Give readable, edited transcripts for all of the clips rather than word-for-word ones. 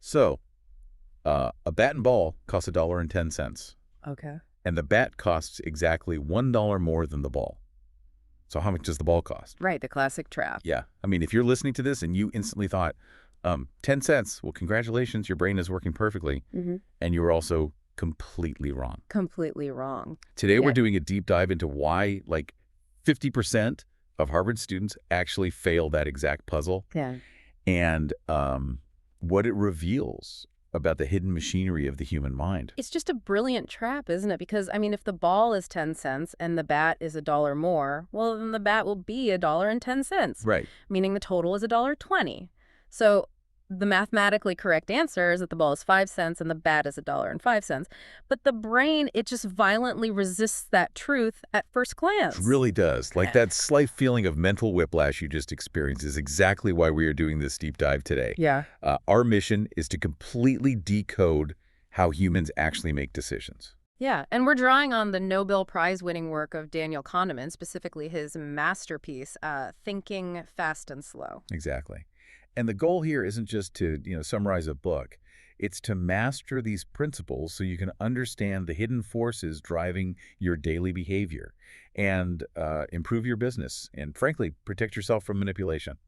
So, a bat and ball costs $1.10, Okay. and the bat costs exactly $1 more than the ball. So how much does the ball cost? Right, the classic trap. Yeah. I mean, if you're listening to this and you instantly thought, 10 cents, well, congratulations, your brain is working perfectly. And you were also completely wrong. Completely wrong. Today, we're Yeah. doing a deep dive into why, like, 50% of Harvard students actually fail that exact puzzle Yeah. and what it reveals about the hidden machinery of the human mind. It's just a brilliant trap, isn't it? Because, I mean, if the ball is 10 cents and the bat is $1 more, well, then the bat will be $1.10, Right. meaning the total is $1.20. So the mathematically correct answer is that the ball is 5 cents and the bat is $1.05. But the brain, it just violently resists that truth at first glance. It really does. Like that slight feeling of mental whiplash you just experienced is exactly why we are doing this deep dive today. Yeah. Our mission is to completely decode how humans actually make decisions. Yeah, and we're drawing on the Nobel Prize-winning work of Daniel Kahneman, specifically his masterpiece, Thinking Fast and Slow. Exactly. And the goal here isn't just to, summarize a book. It's to master these principles so you can understand the hidden forces driving your daily behavior and improve your business and, frankly, protect yourself from manipulation.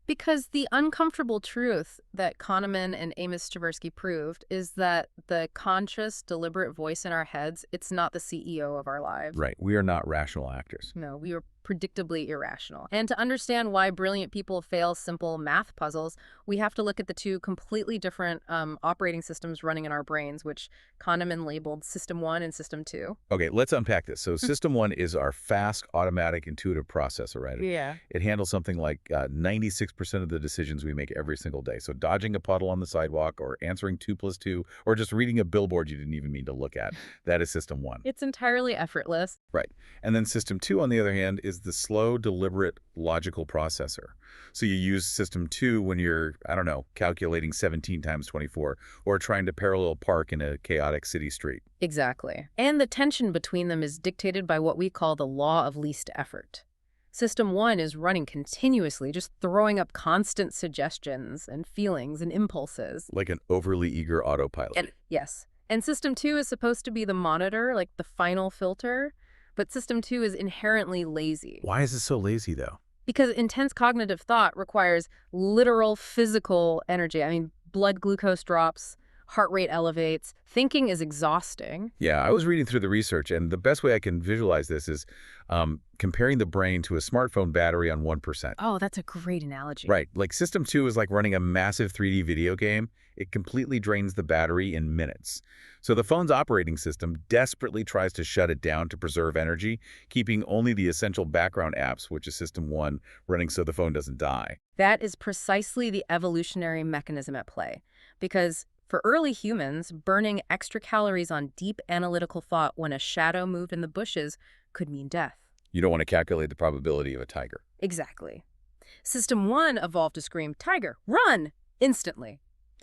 Because the uncomfortable truth that Kahneman and Amos Tversky proved is that the conscious, deliberate voice in our heads, it's not the CEO of our lives. Right. We are not rational actors. No, we are predictably irrational. And to understand why brilliant people fail simple math puzzles, we have to look at the two completely different operating systems running in our brains, which Kahneman labeled System 1 and System 2. Okay, let's unpack this. So System 1 is our fast, automatic, intuitive processor, right? Yeah. It handles something like 96% of the decisions we make every single day. So dodging a puddle on the sidewalk or answering 2 plus 2 or just reading a billboard you didn't even mean to look at. That is System 1. It's entirely effortless. Right. And then System 2, on the other hand, is the slow, deliberate, logical processor. So you use System 2 when you're, I don't know, calculating 17 times 24 or trying to parallel park in a chaotic city street. Exactly. And the tension between them is dictated by what we call the law of least effort. System 1 is running continuously, just throwing up constant suggestions and feelings and impulses. Like an overly eager autopilot. Yes. And System 2 is supposed to be the monitor, like the final filter. But System 2 is inherently lazy. Why is it so lazy, though? Because intense cognitive thought requires literal physical energy. I mean, blood glucose drops, heart rate elevates, thinking is exhausting. Yeah, I was reading through the research, and the best way I can visualize this is comparing the brain to a smartphone battery on 1%. Oh, that's a great analogy. Right. Like System 2 is like running a massive 3D video game. It completely drains the battery in minutes. So the phone's operating system desperately tries to shut it down to preserve energy, keeping only the essential background apps, which is System 1, running so the phone doesn't die. That is precisely the evolutionary mechanism at play. Because for early humans, burning extra calories on deep analytical thought when a shadow moved in the bushes could mean death. You don't want to calculate the probability of a tiger. Exactly. System 1 evolved to scream, "Tiger, run!" instantly.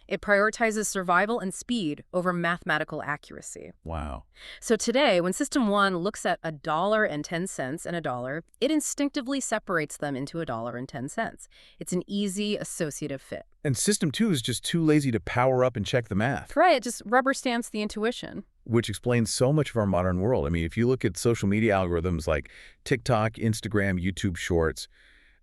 It prioritizes survival and speed over mathematical accuracy. Wow. So today, when System 1 looks at $1.10 and $1, it instinctively separates them into $1.10. It's an easy associative fit. And System 2 is just too lazy to power up and check the math. Right, it just rubber stamps the intuition. Which explains so much of our modern world. I mean, if you look at social media algorithms like TikTok, Instagram, YouTube Shorts,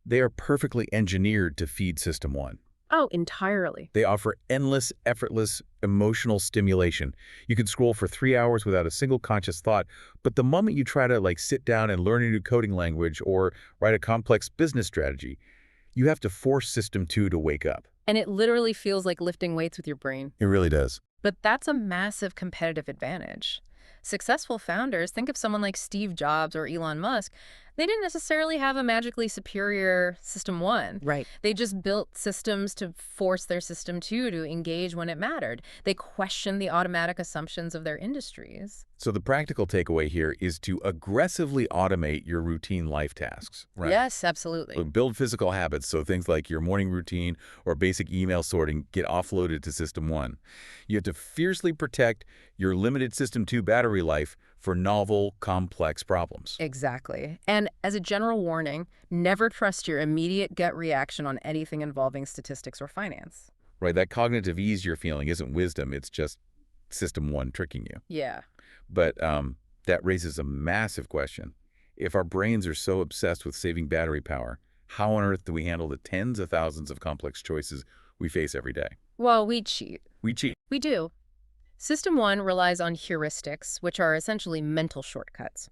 they are perfectly engineered to feed System 1. Oh, entirely. They offer endless, effortless, emotional stimulation. You can scroll for 3 hours without a single conscious thought, but the moment you try to sit down and learn a new coding language or write a complex business strategy, you have to force System 2 to wake up. And it literally feels like lifting weights with your brain. It really does. But that's a massive competitive advantage. Successful founders, think of someone like Steve Jobs or Elon Musk, they didn't necessarily have a magically superior System 1. Right. They just built systems to force their System 2 to engage when it mattered. They questioned the automatic assumptions of their industries. So the practical takeaway here is to aggressively automate your routine life tasks. Right? Yes, absolutely. Build physical habits, so things like your morning routine or basic email sorting get offloaded to System 1. You have to fiercely protect your limited System 2 battery life for novel, complex problems. Exactly. And as a general warning, never trust your immediate gut reaction on anything involving statistics or finance. Right, that cognitive ease you're feeling isn't wisdom, it's just System 1 tricking you. Yeah. But that raises a massive question. If our brains are so obsessed with saving battery power, how on earth do we handle the tens of thousands of complex choices we face every day? Well, we cheat. We cheat. We do. System 1 relies on heuristics, which are essentially mental shortcuts.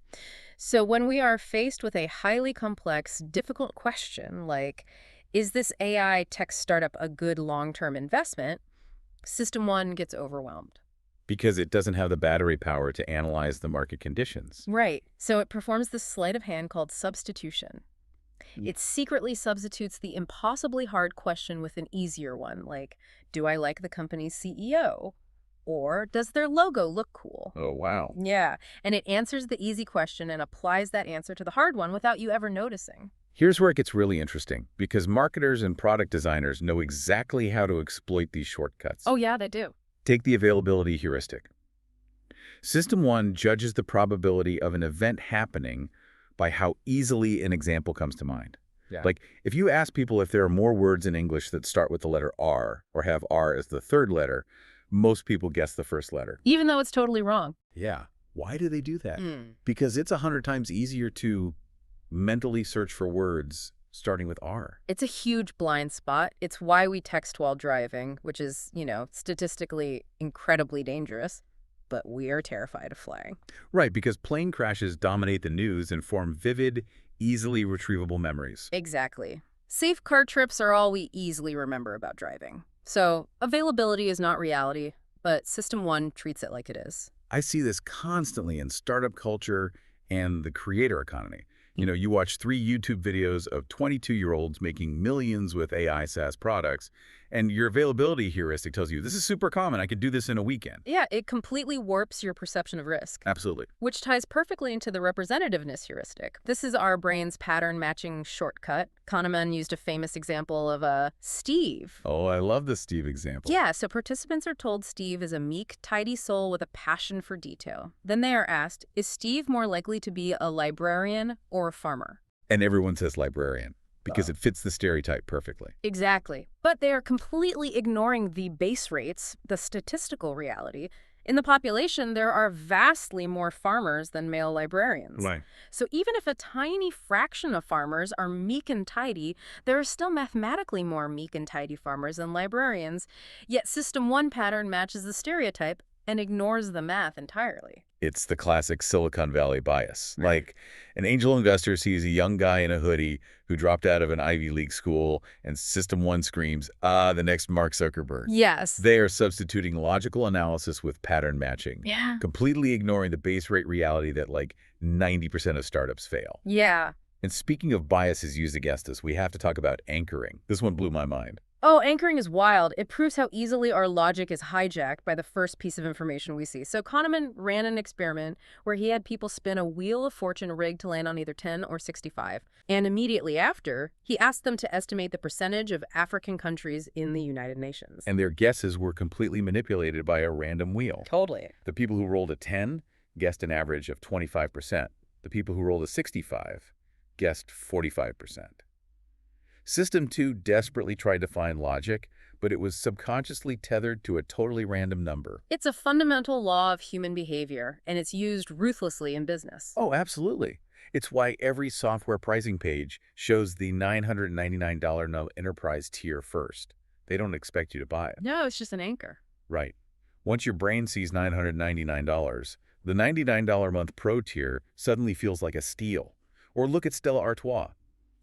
So when we are faced with a highly complex, difficult question like, is this AI tech startup a good long-term investment? System 1 gets overwhelmed. Because it doesn't have the battery power to analyze the market conditions. Right. So it performs this sleight of hand called substitution. Mm. It secretly substitutes the impossibly hard question with an easier one, like, do I like the company's CEO? Or does their logo look cool? Oh, wow. Yeah, and it answers the easy question and applies that answer to the hard one without you ever noticing. Here's where it gets really interesting, because marketers and product designers know exactly how to exploit these shortcuts. Oh yeah, they do. Take the availability heuristic. System 1 judges the probability of an event happening by how easily an example comes to mind. Yeah. Like, if you ask people if there are more words in English that start with the letter R or have R as the third letter, most people guess the first letter. Even though it's totally wrong. Yeah. Why do they do that? Mm. Because it's 100 times easier to mentally search for words starting with R. It's a huge blind spot. It's why we text while driving, which is, statistically incredibly dangerous. But we are terrified of flying. Right, because plane crashes dominate the news and form vivid, easily retrievable memories. Exactly. Safe car trips are all we easily remember about driving. So availability is not reality, but System 1 treats it like it is. I see this constantly in startup culture and the creator economy. You watch 3 YouTube videos of 22-year-olds making millions with AI SaaS products, and your availability heuristic tells you, this is super common, I could do this in a weekend. Yeah, it completely warps your perception of risk. Absolutely. Which ties perfectly into the representativeness heuristic. This is our brain's pattern matching shortcut. Kahneman used a famous example of Steve. Oh, I love the Steve example. Yeah, so participants are told Steve is a meek, tidy soul with a passion for detail. Then they are asked, is Steve more likely to be a librarian or a farmer? And everyone says librarian, because it fits the stereotype perfectly. Exactly. But they are completely ignoring the base rates, the statistical reality. In the population, there are vastly more farmers than male librarians. Right. So even if a tiny fraction of farmers are meek and tidy, there are still mathematically more meek and tidy farmers than librarians, yet System 1 pattern matches the stereotype and ignores the math entirely. It's the classic Silicon Valley bias. Like, an angel investor sees a young guy in a hoodie who dropped out of an Ivy League school, and System 1 screams, the next Mark Zuckerberg. Yes. They are substituting logical analysis with pattern matching. Yeah. Completely ignoring the base rate reality that, 90% of startups fail. Yeah. And speaking of biases used against us, we have to talk about anchoring. This one blew my mind. Oh, anchoring is wild. It proves how easily our logic is hijacked by the first piece of information we see. So Kahneman ran an experiment where he had people spin a wheel of fortune rigged to land on either 10 or 65. And immediately after, he asked them to estimate the percentage of African countries in the United Nations. And their guesses were completely manipulated by a random wheel. Totally. The people who rolled a 10 guessed an average of 25%. The people who rolled a 65 guessed 45%. System 2 desperately tried to find logic, but it was subconsciously tethered to a totally random number. It's a fundamental law of human behavior, and it's used ruthlessly in business. Oh, absolutely. It's why every software pricing page shows the $999 no enterprise tier first. They don't expect you to buy it. No, it's just an anchor. Right. Once your brain sees $999, the $99 a month pro tier suddenly feels like a steal. Or look at Stella Artois.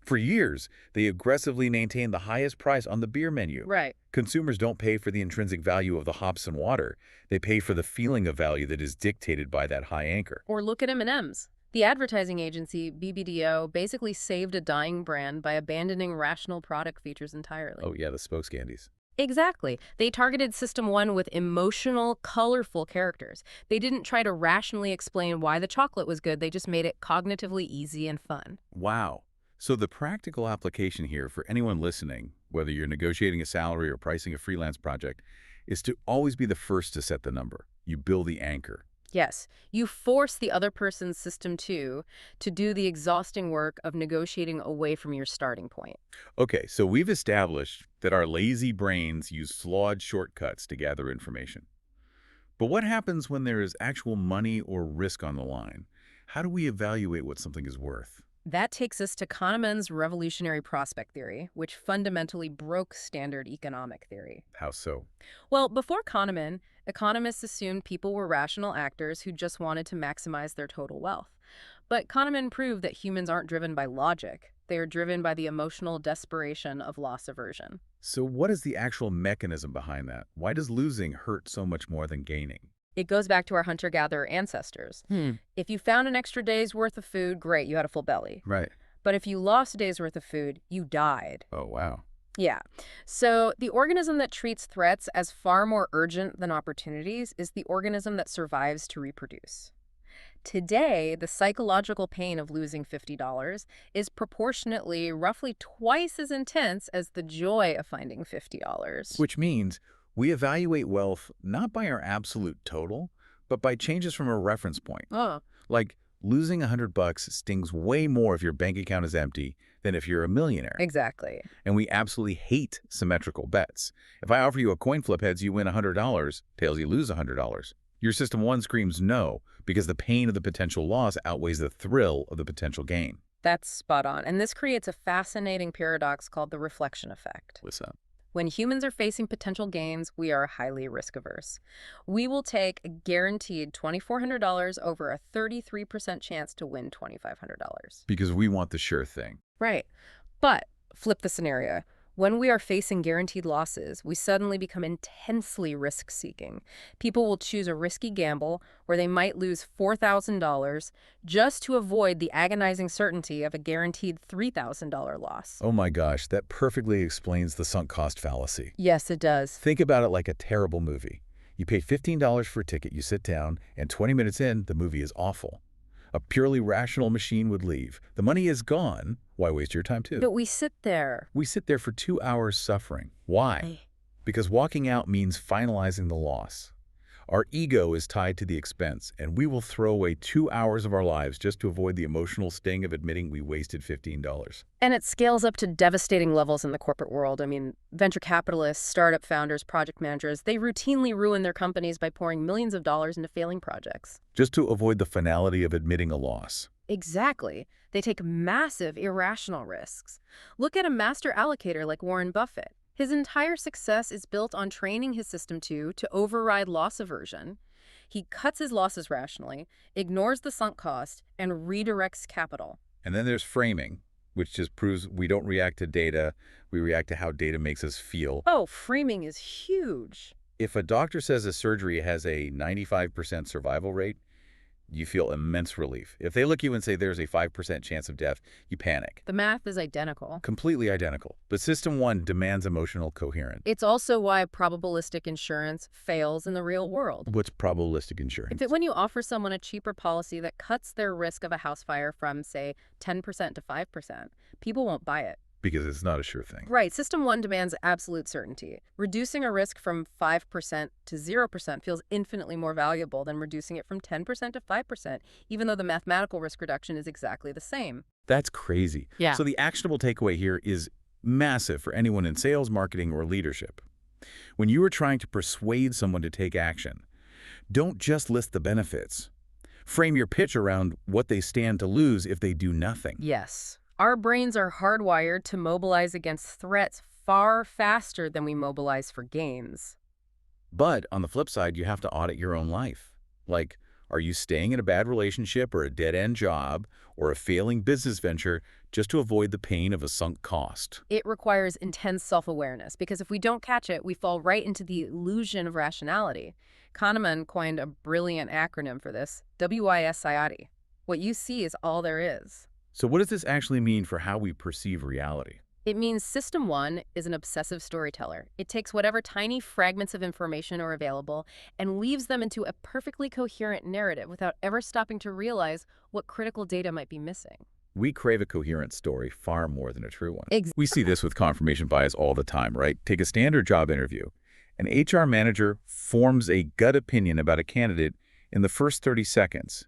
For years, they aggressively maintained the highest price on the beer menu. Right. Consumers don't pay for the intrinsic value of the hops and water. They pay for the feeling of value that is dictated by that high anchor. Or look at M&M's. The advertising agency, BBDO, basically saved a dying brand by abandoning rational product features entirely. Oh yeah, the spokes candies. Exactly. They targeted System 1 with emotional, colorful characters. They didn't try to rationally explain why the chocolate was good. They just made it cognitively easy and fun. Wow. So the practical application here for anyone listening, whether you're negotiating a salary or pricing a freelance project, is to always be the first to set the number. You build the anchor. Yes, you force the other person's system to do the exhausting work of negotiating away from your starting point. Okay, so we've established that our lazy brains use flawed shortcuts to gather information. But what happens when there is actual money or risk on the line? How do we evaluate what something is worth? That takes us to Kahneman's revolutionary prospect theory, which fundamentally broke standard economic theory. How so? Well, before Kahneman, economists assumed people were rational actors who just wanted to maximize their total wealth. But Kahneman proved that humans aren't driven by logic. They are driven by the emotional desperation of loss aversion. So what is the actual mechanism behind that? Why does losing hurt so much more than gaining? It goes back to our hunter-gatherer ancestors. If you found an extra day's worth of food, great, you had a full belly. Right. But if you lost a day's worth of food, you died. Oh, wow. Yeah. So the organism that treats threats as far more urgent than opportunities is the organism that survives to reproduce. Today, the psychological pain of losing $50 is proportionately roughly twice as intense as the joy of finding $50. Which means we evaluate wealth not by our absolute total, but by changes from a reference point. Oh, Like losing $100 stings way more if your bank account is empty than if you're a millionaire. exactly. And we absolutely hate symmetrical bets. If I offer you a coin flip, heads you win $100, tails you lose $100. Your system one screams no because the pain of the potential loss outweighs the thrill of the potential gain. That's spot on. And this creates a fascinating paradox called the reflection effect. What's up? When humans are facing potential gains, we are highly risk averse. We will take a guaranteed $2,400 over a 33% chance to win $2,500. Because we want the sure thing. Right. But flip the scenario. When we are facing guaranteed losses, we suddenly become intensely risk-seeking. People will choose a risky gamble where they might lose $4,000 just to avoid the agonizing certainty of a guaranteed $3,000 loss. Oh my gosh, that perfectly explains the sunk cost fallacy. Yes, it does. Think about it like a terrible movie. You pay $15 for a ticket, you sit down, and 20 minutes in, the movie is awful. A purely rational machine would leave. The money is gone. Why waste your time too? But we sit there. We sit there for 2 hours suffering. Why? Because walking out means finalizing the loss. Our ego is tied to the expense, and we will throw away 2 hours of our lives just to avoid the emotional sting of admitting we wasted $15. And it scales up to devastating levels in the corporate world. I mean, venture capitalists, startup founders, project managers, they routinely ruin their companies by pouring millions of dollars into failing projects. Just to avoid the finality of admitting a loss. Exactly. They take massive, irrational risks. Look at a master allocator like Warren Buffett. His entire success is built on training his system to override loss aversion. He cuts his losses rationally, ignores the sunk cost, and redirects capital. And then there's framing, which just proves we don't react to data, we react to how data makes us feel. Oh, framing is huge. If a doctor says a surgery has a 95% survival rate, you feel immense relief. If they look at you and say there's a 5% chance of death, you panic. The math is identical. Completely identical. But System 1 demands emotional coherence. It's also why probabilistic insurance fails in the real world. What's probabilistic insurance? When you offer someone a cheaper policy that cuts their risk of a house fire from, say, 10% to 5%, people won't buy it. Because it's not a sure thing. Right. System 1 demands absolute certainty. Reducing a risk from 5% to 0% feels infinitely more valuable than reducing it from 10% to 5%, even though the mathematical risk reduction is exactly the same. That's crazy. Yeah. So the actionable takeaway here is massive for anyone in sales, marketing, or leadership. When you are trying to persuade someone to take action, don't just list the benefits. Frame your pitch around what they stand to lose if they do nothing. Yes. Our brains are hardwired to mobilize against threats far faster than we mobilize for gains. But on the flip side, you have to audit your own life. Like, are you staying in a bad relationship or a dead-end job or a failing business venture just to avoid the pain of a sunk cost? It requires intense self-awareness because if we don't catch it, we fall right into the illusion of rationality. Kahneman coined a brilliant acronym for this, WISIOT. What you see is all there is. So what does this actually mean for how we perceive reality? It means System 1 is an obsessive storyteller. It takes whatever tiny fragments of information are available and weaves them into a perfectly coherent narrative without ever stopping to realize what critical data might be missing. We crave a coherent story far more than a true one. Exactly. We see this with confirmation bias all the time, right? Take a standard job interview. An HR manager forms a gut opinion about a candidate in the first 30 seconds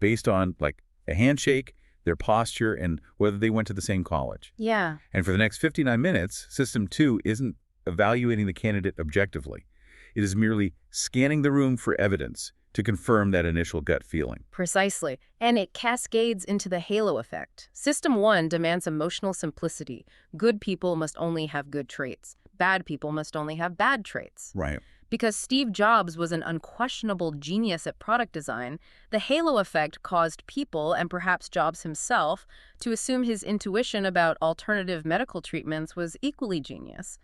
based on, like, a handshake, their posture, and whether they went to the same college. Yeah. And for the next 59 minutes, System 2 isn't evaluating the candidate objectively. It is merely scanning the room for evidence to confirm that initial gut feeling. Precisely. And it cascades into the halo effect. System 1 demands emotional simplicity. Good people must only have good traits. Bad people must only have bad traits. Right. Because Steve Jobs was an unquestionable genius at product design, the halo effect caused people, and perhaps Jobs himself, to assume his intuition about alternative medical treatments was equally genius.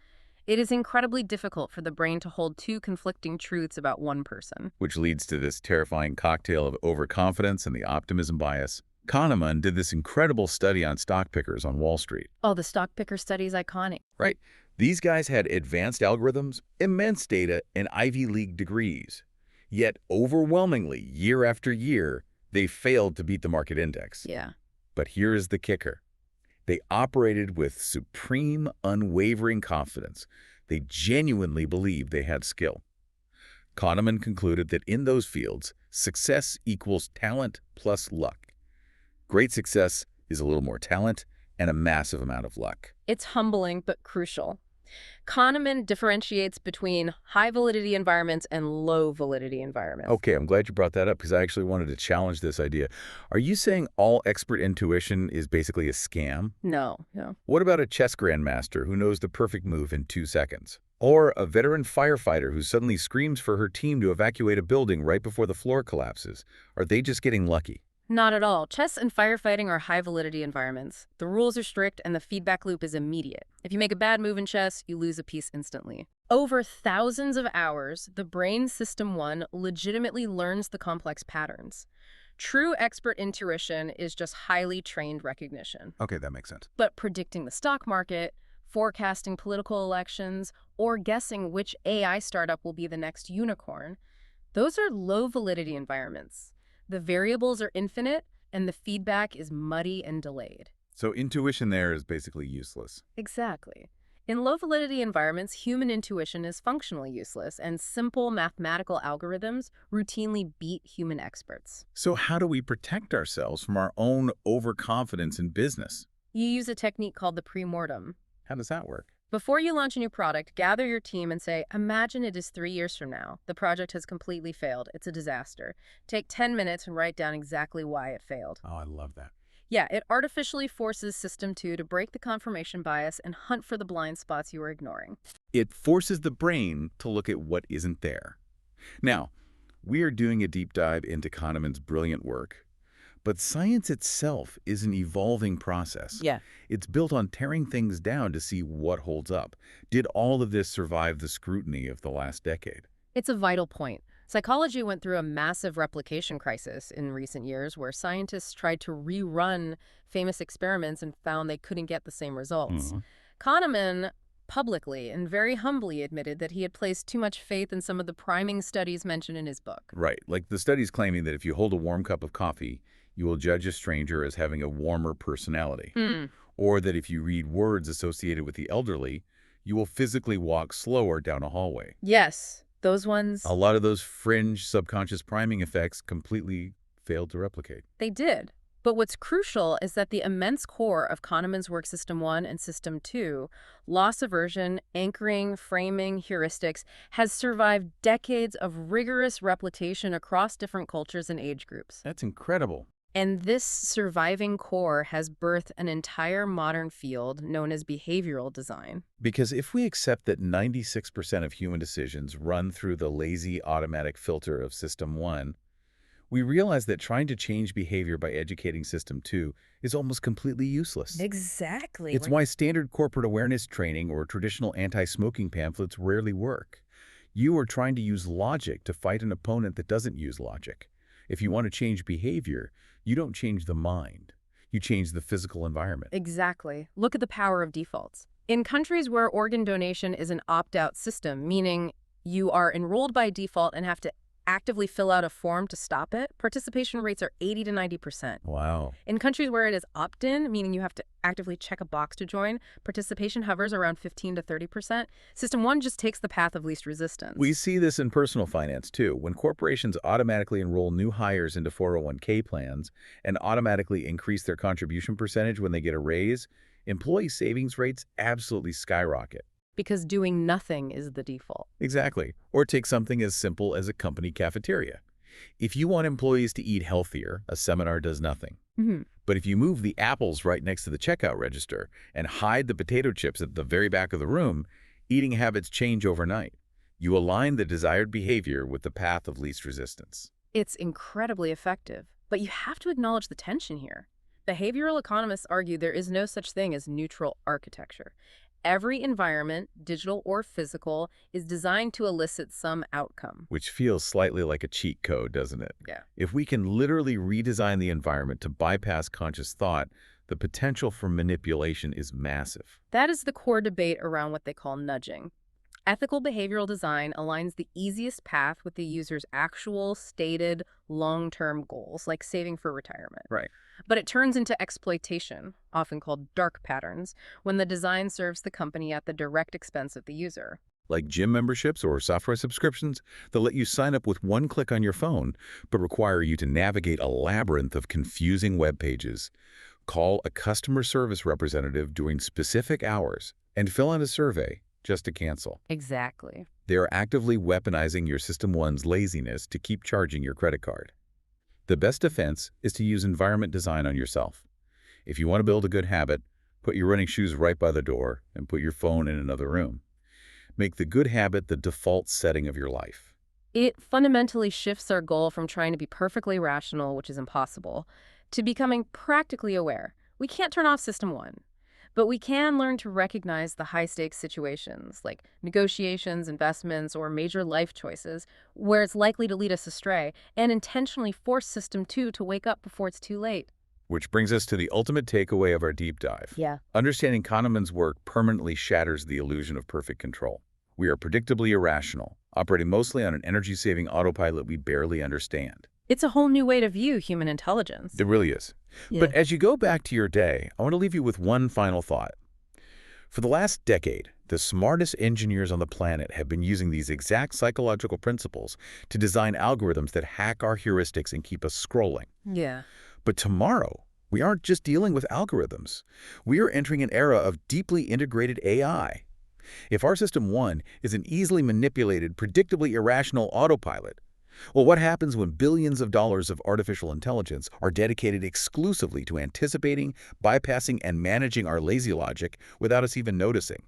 It is incredibly difficult for the brain to hold two conflicting truths about one person. Which leads to this terrifying cocktail of overconfidence and the optimism bias. Kahneman did this incredible study on stock pickers on Wall Street. Oh, the stock picker study is iconic. Right. These guys had advanced algorithms, immense data, and Ivy League degrees. Yet, overwhelmingly, year after year, they failed to beat the market index. Yeah. But here is the kicker. They operated with supreme, unwavering confidence. They genuinely believed they had skill. Kahneman concluded that in those fields, success equals talent plus luck. Great success is a little more talent and a massive amount of luck. It's humbling but crucial. Kahneman differentiates between high-validity environments and low-validity environments. Okay, I'm glad you brought that up because I actually wanted to challenge this idea. Are you saying all expert intuition is basically a scam? No. What about a chess grandmaster who knows the perfect move in 2 seconds? Or a veteran firefighter who suddenly screams for her team to evacuate a building right before the floor collapses? Are they just getting lucky? Not at all. Chess and firefighting are high-validity environments. The rules are strict and the feedback loop is immediate. If you make a bad move in chess, you lose a piece instantly. Over thousands of hours, the brain System 1 legitimately learns the complex patterns. True expert intuition is just highly trained recognition. Okay, that makes sense. But predicting the stock market, forecasting political elections, or guessing which AI startup will be the next unicorn, those are low-validity environments. The variables are infinite, and the feedback is muddy and delayed. So intuition there is basically useless. Exactly. In low-validity environments, human intuition is functionally useless, and simple mathematical algorithms routinely beat human experts. So how do we protect ourselves from our own overconfidence in business? You use a technique called the pre-mortem. How does that work? Before you launch a new product, gather your team and say, imagine it is 3 years from now. The project has completely failed. It's a disaster. Take 10 minutes and write down exactly why it failed. Oh, I love that. Yeah, it artificially forces System 2 to break the confirmation bias and hunt for the blind spots you are ignoring. It forces the brain to look at what isn't there. Now, we are doing a deep dive into Kahneman's brilliant work. But science itself is an evolving process. Yeah. It's built on tearing things down to see what holds up. Did all of this survive the scrutiny of the last decade? It's a vital point. Psychology went through a massive replication crisis in recent years where scientists tried to rerun famous experiments and found they couldn't get the same results. Kahneman publicly and very humbly admitted that he had placed too much faith in some of the priming studies mentioned in his book. Right, like the studies claiming that if you hold a warm cup of coffee, you will judge a stranger as having a warmer personality. Or that if you read words associated with the elderly, you will physically walk slower down a hallway. Yes, those ones. A lot of those fringe subconscious priming effects completely failed to replicate. They did. But what's crucial is that the immense core of Kahneman's work System 1 and System 2, loss aversion, anchoring, framing, heuristics, has survived decades of rigorous replication across different cultures and age groups. That's incredible. And this surviving core has birthed an entire modern field known as behavioral design. Because if we accept that 96% of human decisions run through the lazy automatic filter of System 1, we realize that trying to change behavior by educating System 2 is almost completely useless. Exactly. It's why standard corporate awareness training or traditional anti-smoking pamphlets rarely work. You are trying to use logic to fight an opponent that doesn't use logic. If you want to change behavior, you don't change the mind. You change the physical environment. Exactly. Look at the power of defaults. In countries where organ donation is an opt-out system, meaning you are enrolled by default and have to actively fill out a form to stop it, participation rates are 80 to 90%. Wow. In countries where it is opt-in, meaning you have to actively check a box to join, participation hovers around 15 to 30%. System 1 just takes the path of least resistance. We see this in personal finance, too, when corporations automatically enroll new hires into 401k plans and automatically increase their contribution percentage when they get a raise. Employee savings rates absolutely skyrocket. Because doing nothing is the default. Exactly. Or take something as simple as a company cafeteria. If you want employees to eat healthier, a seminar does nothing. But if you move the apples right next to the checkout register and hide the potato chips at the very back of the room, eating habits change overnight. You align the desired behavior with the path of least resistance. It's incredibly effective, but you have to acknowledge the tension here. Behavioral economists argue there is no such thing as neutral architecture. Every environment, digital or physical, is designed to elicit some outcome. Which feels slightly like a cheat code, doesn't it? Yeah. If we can literally redesign the environment to bypass conscious thought, the potential for manipulation is massive. That is the core debate around what they call nudging. Ethical behavioral design aligns the easiest path with the user's actual stated long-term goals, like saving for retirement. Right. But it turns into exploitation, often called dark patterns, when the design serves the company at the direct expense of the user. Like gym memberships or software subscriptions that let you sign up with one click on your phone, but require you to navigate a labyrinth of confusing web pages. Call a customer service representative during specific hours and fill out a survey just to cancel. Exactly. They are actively weaponizing your System 1's laziness to keep charging your credit card. The best defense is to use environment design on yourself. If you want to build a good habit, put your running shoes right by the door and put your phone in another room. Make the good habit the default setting of your life. It fundamentally shifts our goal from trying to be perfectly rational, which is impossible, to becoming practically aware. We can't turn off System 1. But we can learn to recognize the high-stakes situations, like negotiations, investments, or major life choices, where it's likely to lead us astray, and intentionally force System 2 to wake up before it's too late. Which brings us to the ultimate takeaway of our deep dive. Yeah. Understanding Kahneman's work permanently shatters the illusion of perfect control. We are predictably irrational, operating mostly on an energy-saving autopilot we barely understand. It's a whole new way to view human intelligence. It really is. Yeah. But as you go back to your day, I want to leave you with one final thought. For the last decade, the smartest engineers on the planet have been using these exact psychological principles to design algorithms that hack our heuristics and keep us scrolling. Yeah. But tomorrow, we aren't just dealing with algorithms. We are entering an era of deeply integrated AI. If our System 1 is an easily manipulated, predictably irrational autopilot, well, what happens when billions of dollars of artificial intelligence are dedicated exclusively to anticipating, bypassing, and managing our lazy logic without us even noticing?